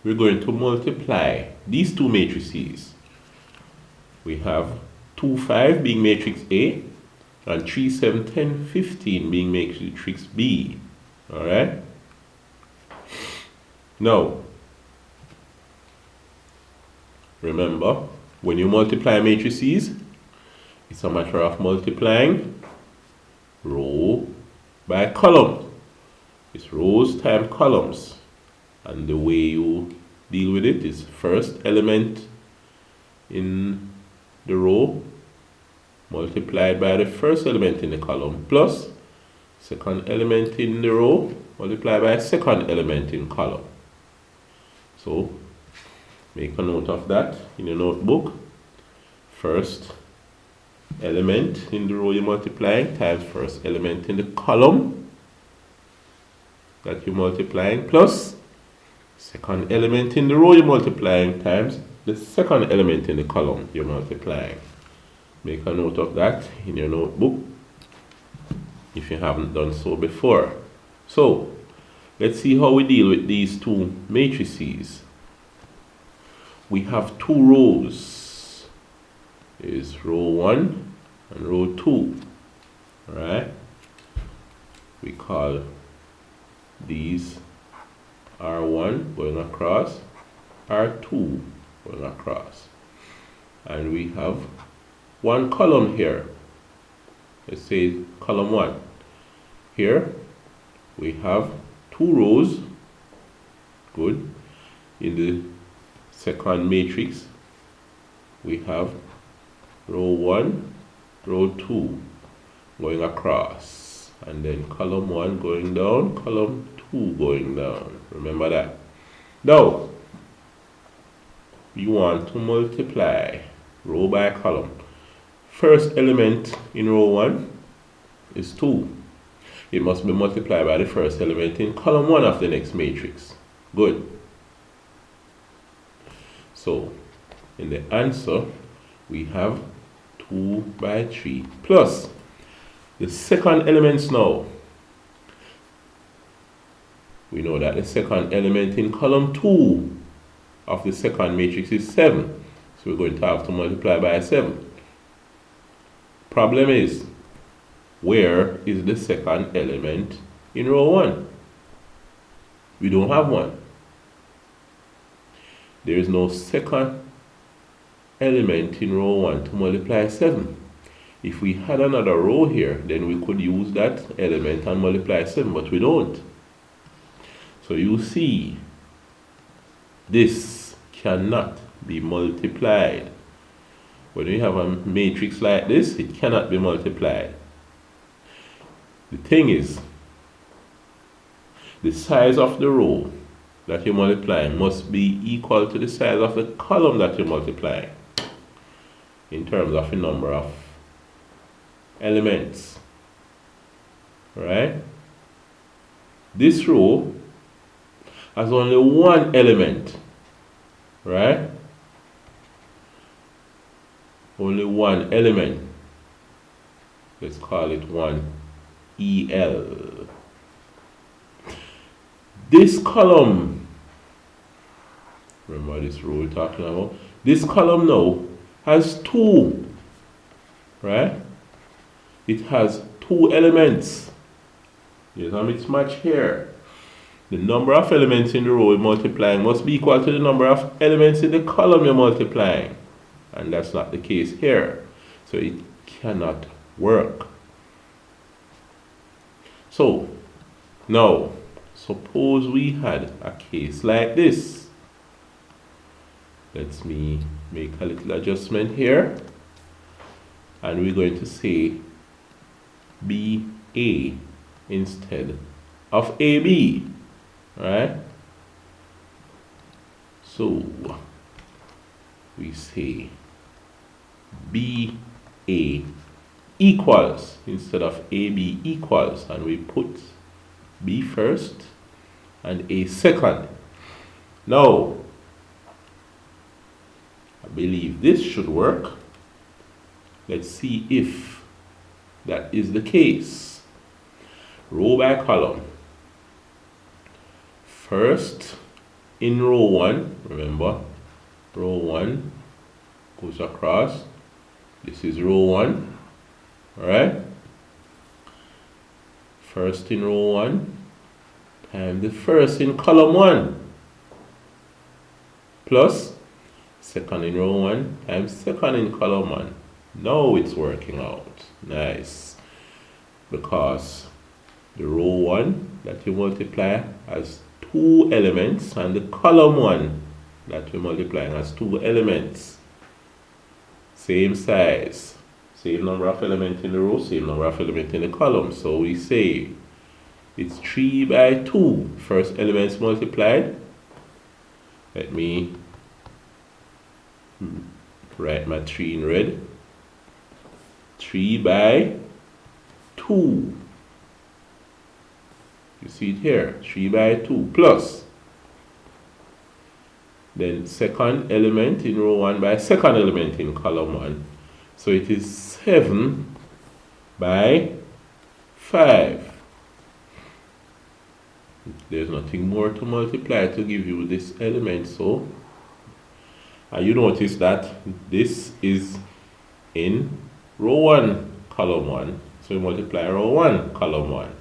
we're going to multiply these two matrices. We have 2, 5 being matrix A and 3, 7, 10, 15 being matrix B. Alright? Now, remember, when you multiply matrices, it's a matter of multiplying row by column. It's rows times columns. And the way you deal with it is first element in the row multiplied by the first element in the column plus second element in the row multiplied by second element in column. So make a note of that in your notebook. First element in the row you're multiplying times first element in the column that you're multiplying plus second element in the row you're multiplying times the second element in the column you're multiplying. Make a note of that in your notebook if you haven't done so before. So let's see how we deal with these two matrices. We have two rows. Is row 1 and row 2. Alright? We call these R1 going across, R2 going across. And we have one column here. Let's say column 1. Here we have two rows. Good. In the second matrix we have row 1, row 2 going across, and then column 1 going down, column 2 going down. Remember that. Now you want to multiply row by column. First element in row 1 is 2. It must be multiplied by the first element in column 1 of the next matrix. Good. So in the answer we have 2 by 3 plus the second elements now. We know that the second element in column 2 of the second matrix is 7. So we're going to have to multiply by 7. Problem is, where is the second element in row 1? We don't have one. There is no second element in row 1 to multiply 7. If we had another row here, then we could use that element and multiply 7, but we don't. So you see, this cannot be multiplied. When you have a matrix like this, it cannot be multiplied. The thing is, the size of the row that you're multiplying must be equal to the size of the column that you're multiplying in terms of the number of elements. Right? This row has only one element. Right? Only one element. Let's call it 1EL. This column, remember this row we're talking about? This column now has 2. Right? It has 2 elements. There's a mismatch here. The number of elements in the row you're multiplying must be equal to the number of elements in the column you're multiplying. And that's not the case here. So it cannot work. So, now, suppose we had a case like this. Let me make a little adjustment here. And we're going to say BA instead of AB. Right? So we say BA equals instead of AB equals, and we put B first and A second. Now I believe this should work. Let's see if that is the case. Row by column. First in row 1, remember, row 1 goes across. This is row 1, alright? First in row 1 times the first in column 1 plus second in row 1 times second in column 1. Now it's working out. Nice. Because the row 1 that you multiply has 2 elements and the column 1 that we multiply has 2 elements. Same size. Same number of elements in the row, same number of elements in the column. So we say it's 3 by 2. First elements multiplied. Let me write my 3 in red. 3 by 2. You see it here. 3 by 2 plus. Then second element in row 1 by second element in column 1. So it is 7 by 5. There's nothing more to multiply to give you this element. So, and you notice that this is in row 1, column 1. So we multiply row 1, column 1.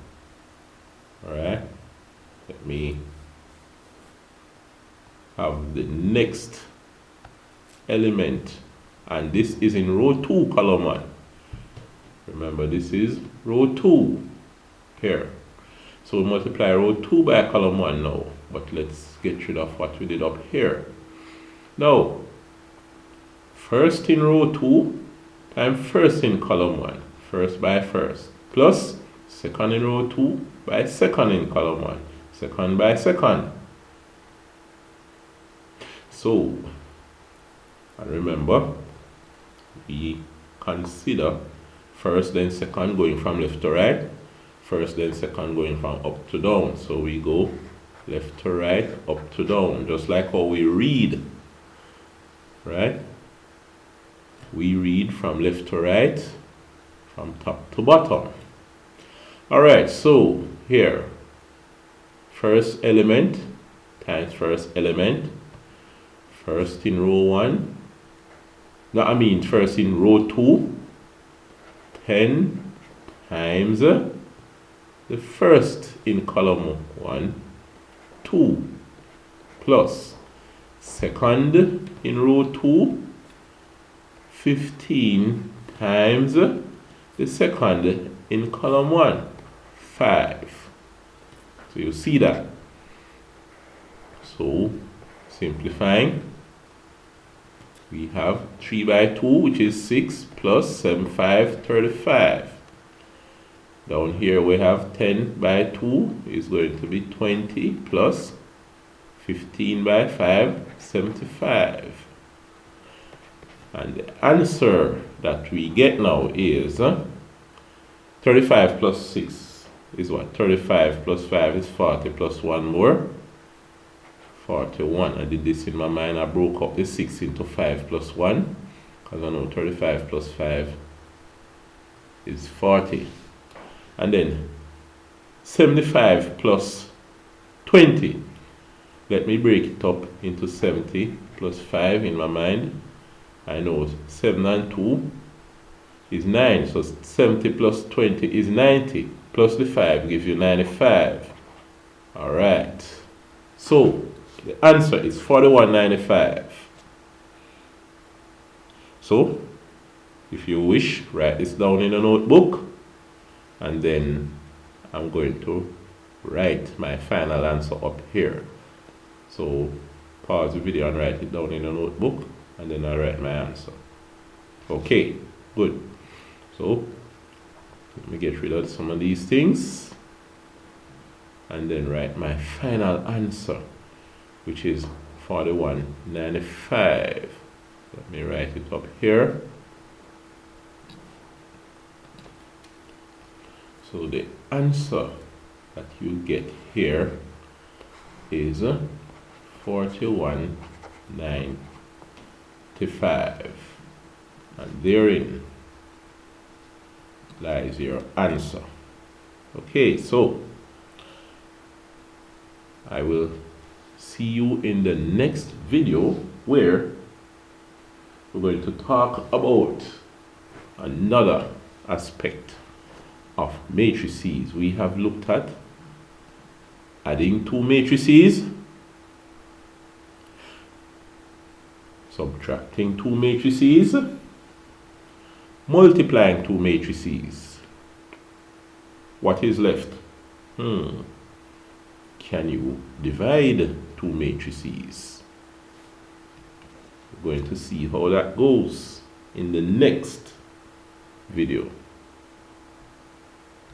Alright. Let me have the next element. And this is in row 2, column 1. Remember, this is row 2 here. So we multiply row 2 by column 1 now. But let's get rid of what we did up here. Now, first in row 2 times first in column 1. First by first. Plus second in row 2 by second in column 1. Second by second. So, and remember, we consider first then second going from left to right. First then second going from up to down. So we go left to right, up to down. Just like how we read. Right? We read from left to right, from top to bottom. Alright, so here, first element times first element. First in row 1. No, I mean first in row 2. 10 times the first in column 1. 2 plus second in row 2. 15 times the second in column 1. 5. So you see that. So simplifying, we have 3 by 2, which is 6, plus 7, 5, 35. Down here we have 10 by 2 is going to be 20, plus 15 by 5, 75. And the answer that we get now is 35 plus 6 is what? 35 plus 5 is 40, plus 1 more. 41. I did this in my mind. I broke up the 6 into 5 plus 1. Because I know 35 plus 5 is 40. And then 75 plus 20. Let me break it up into 70 plus 5 in my mind. I know 7 and 2 is 9. So 70 plus 20 is 90. Plus the 5 gives you 95. Alright. So the answer is 41.95. So, if you wish, write this down in a notebook, and then I'm going to write my final answer up here. So, pause the video and write it down in a notebook, and then I'll write my answer. Okay, good. So, let me get rid of some of these things, and then write my final answer, which is 41.95. Let me write it up here. So the answer that you get here is 41.95. And therein lies your answer. Okay, so I will see you in the next video, where we're going to talk about another aspect of matrices. We have looked at adding two matrices, subtracting two matrices, multiplying two matrices. What is left? Can you divide two matrices? We're going to see how that goes in the next video.